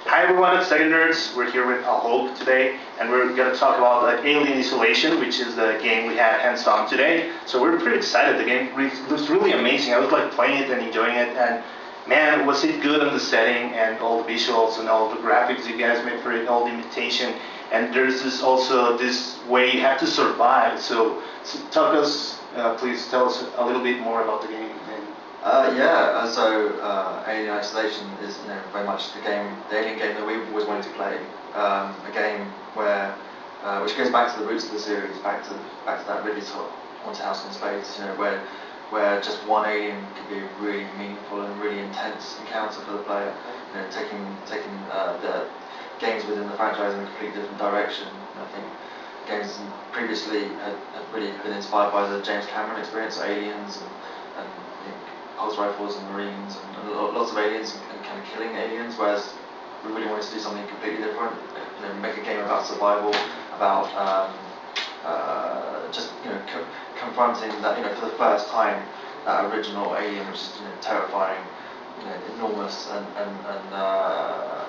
Hi everyone, it's Second Nerds. We're here with Hulk today, and we're going to talk about Alien Isolation, which is the game we had hands on today. So we're pretty excited. The game looks really amazing. I was like playing it and enjoying it, and man, was it good on the setting and all the visuals and all the graphics you guys made for it, all the imitation. And there's this way you have to survive. So talk us, please tell us a little bit more about the game. Alien Isolation is very much the alien game that we've always wanted to play. A game which goes back to the roots of the series, back to that Ridley Scott Haunted House in Space, where just one alien could be a really meaningful and really intense encounter for the player. Taking the games within the franchise in a completely different direction. I think games previously had really been inspired by the James Cameron experience, Aliens and pulse rifles and marines and lots of aliens and kind of killing aliens, whereas we really wanted to do something completely different. Make a game about survival, about confronting that for the first time that original alien, which is terrifying, enormous, and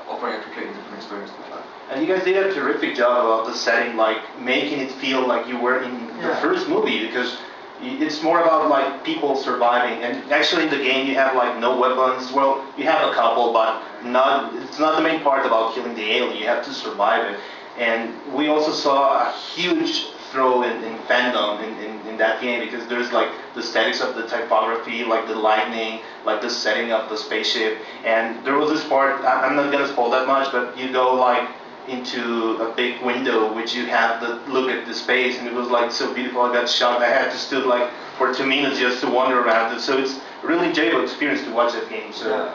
offering a completely different experience to the player. And you guys did a terrific job about the setting, like making it feel like you were in the first movie, because it's more about like people surviving. And actually in the game you have like no weapons. Well, you have a couple, but it's not the main part about killing the alien. You have to survive it. And we also saw a huge throw in fandom in that game, because there's like the aesthetics of the typography, like the lightning, like the setting of the spaceship. And there was this part, I'm not gonna spoil that much, but you go like into a big window which you have the look at the space, and it was like so beautiful. I got shocked. I had to stood like for 2 minutes just to wander around it. So it's a really enjoyable experience to watch that game. So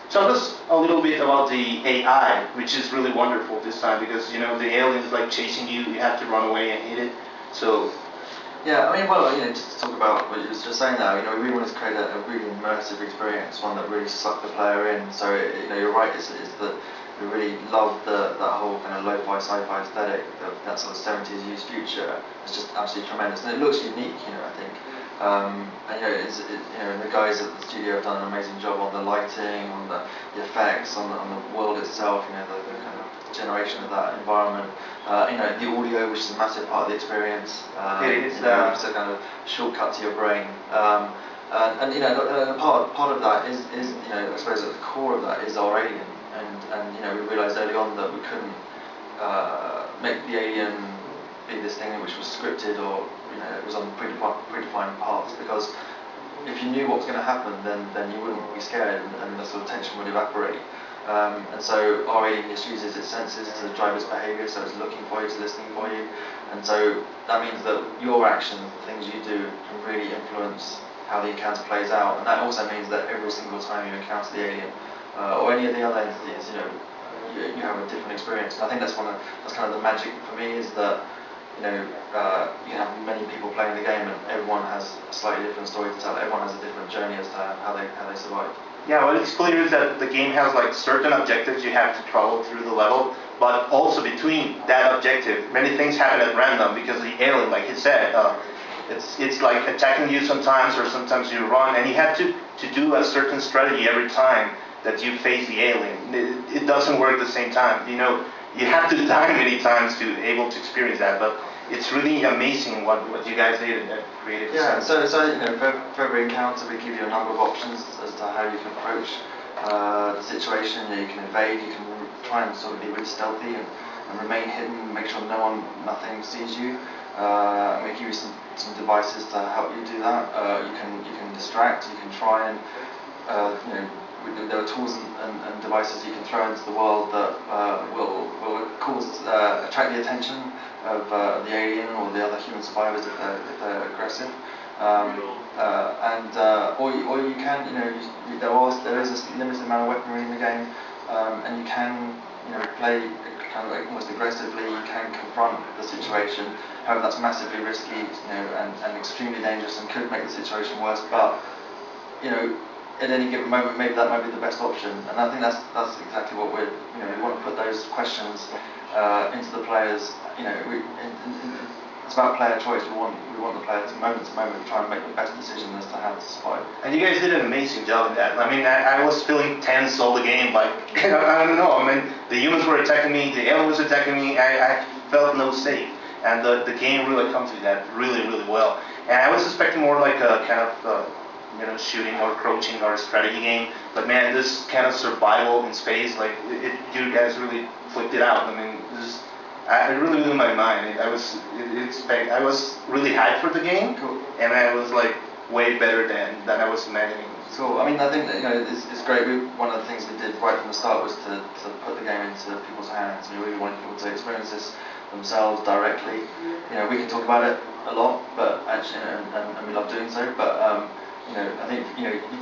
tell us a little bit about the AI, which is really wonderful this time, because the alien is like chasing you. You have to run away and hit it. So just to talk about what you was just saying now, we really wanted to create a really immersive experience, one that really sucked the player in. So you're right, it's that we really loved that whole kind of lo-fi sci-fi aesthetic, that sort of 70s used future. It's just absolutely tremendous, and it looks unique, I think. The guys at the studio have done an amazing job on the lighting, on the effects, on the world itself, the kind of generation of that environment. The audio, which is a massive part of the experience. It's a kind of shortcut to your brain. Part of that is I suppose at the core of that is our alien. And we realised early on that we couldn't make the alien be this thing which was scripted, or it was on predefined paths, because if you knew what was going to happen, then you wouldn't be scared, and the sort of tension would evaporate. And so our alien just uses its senses to drive its behaviour, so it's looking for you, it's listening for you, and so that means that your actions, the things you do, can really influence how the encounter plays out. And that also means that every single time you encounter the alien, or any of the other entities, you have a different experience. And I think that's kind of the magic for me, is that you have many people playing the game, and everyone has a slightly different story to tell. Everyone has a different journey as to how they survive. Yeah, what it's clear is that the game has like certain objectives you have to travel through the level, but also between that objective, many things happen at random, because the alien, like he said, it's like attacking you sometimes, or sometimes you run, and you have to do a certain strategy every time that you face the alien. It doesn't work at the same time. You have to die many times to able to experience that, but it's really amazing what you guys did at Creative Design. For every encounter we give you a number of options as to how you can approach the situation. You can evade, you can try and sort of be really stealthy and remain hidden, make sure nothing sees you. We give you some devices to help you do that. You can distract, you can try and there are tools and devices you can throw into the world that will attract the attention of the alien or the other human survivors if they're aggressive. Or you can, there is a limited amount of weaponry in the game, and you can, play kind of like almost aggressively. You can confront the situation. However, that's massively risky, and extremely dangerous, and could make the situation worse. But at any given moment, maybe that might be the best option. And I think that's exactly what we want to put those questions into the players. It's about player choice. We want the player to moment try and make the best decision as to how to survive. And you guys did an amazing job at that. I mean, I was feeling tense all the game. Like, I don't know. I mean, the humans were attacking me, the alien was attacking me. I felt no safe. And the game really comes to that really, really well. And I was expecting more like a kind of shooting or crouching or strategy game. But man, this kind of survival in space, like you guys really flipped it out. I mean, it really blew my mind. I was really hyped for the game, cool. And I was like way better than I was imagining. So I mean, I think that it's great. One of the things we did right from the start was to put the game into people's hands. We really wanted people to experience this themselves directly. We can talk about it a lot, but actually, and we love doing so. But I think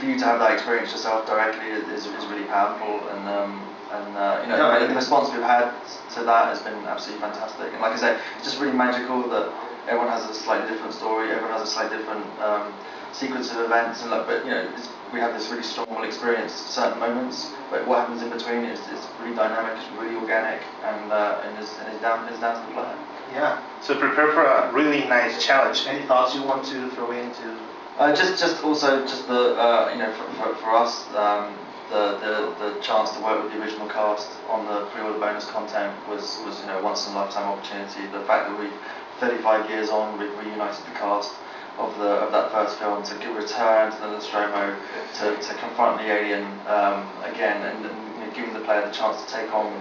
for you to have that experience yourself directly is really powerful, the response we've had to that has been absolutely fantastic. And like I said, it's just really magical that everyone has a slightly different story, everyone has a slightly different sequence of events, we have this really strong experience at certain moments, but what happens in between is really dynamic, it's really organic, and is down to the player. Yeah. So prepare for a really nice challenge. Any thoughts you want to throw into? For us, the chance to work with the original cast on the pre-order bonus content was once in a lifetime opportunity. The fact that 35 years on, we've reunited the cast of that first film to return to the Nostromo, to confront the alien again, and giving the player the chance to take on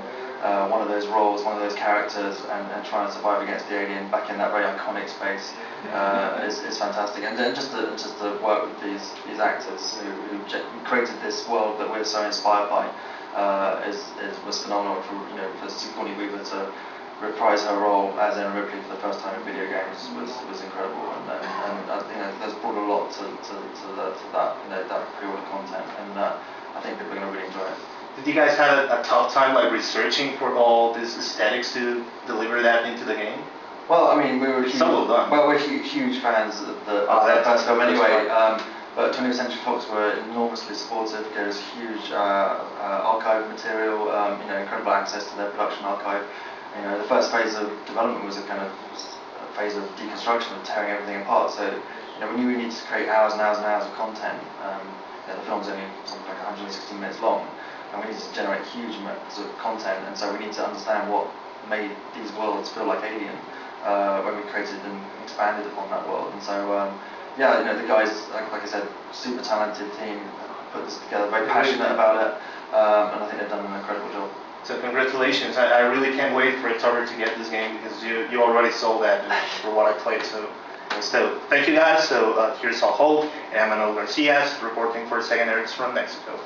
one of those roles, one of those characters, and try and survive against the alien back in that very iconic space is fantastic. And then just to work with these actors who created this world that we're so inspired by was phenomenal. For Sigourney Weaver to reprise her role as Ellen Ripley for the first time in video games was incredible, and I think that's brought a lot to that pre-order content, and I think people are going to really enjoy it. Did you guys have a tough time researching for all these aesthetics to deliver that into the game? Well, I mean, we were huge fans of the first film anyway. But 20th Century Fox were enormously supportive. There was huge archive material, incredible access to their production archive. The first phase of development was a kind of phase of deconstruction, of tearing everything apart. So, we knew we needed to create hours and hours and hours of content. The film's only something like 116 minutes long, and we needed to generate huge amounts of content. And so we need to understand what made these worlds feel like Alien when we created and expanded upon that world. And so, the guys, like I said, super talented team, put this together, very passionate about it, and I think they've done an incredible job. So congratulations. I really can't wait for October to get this game, because you already sold that for what I played. So thank you guys. So here's Saul Holt and Manuel Garcia reporting for Second Nerds from Mexico.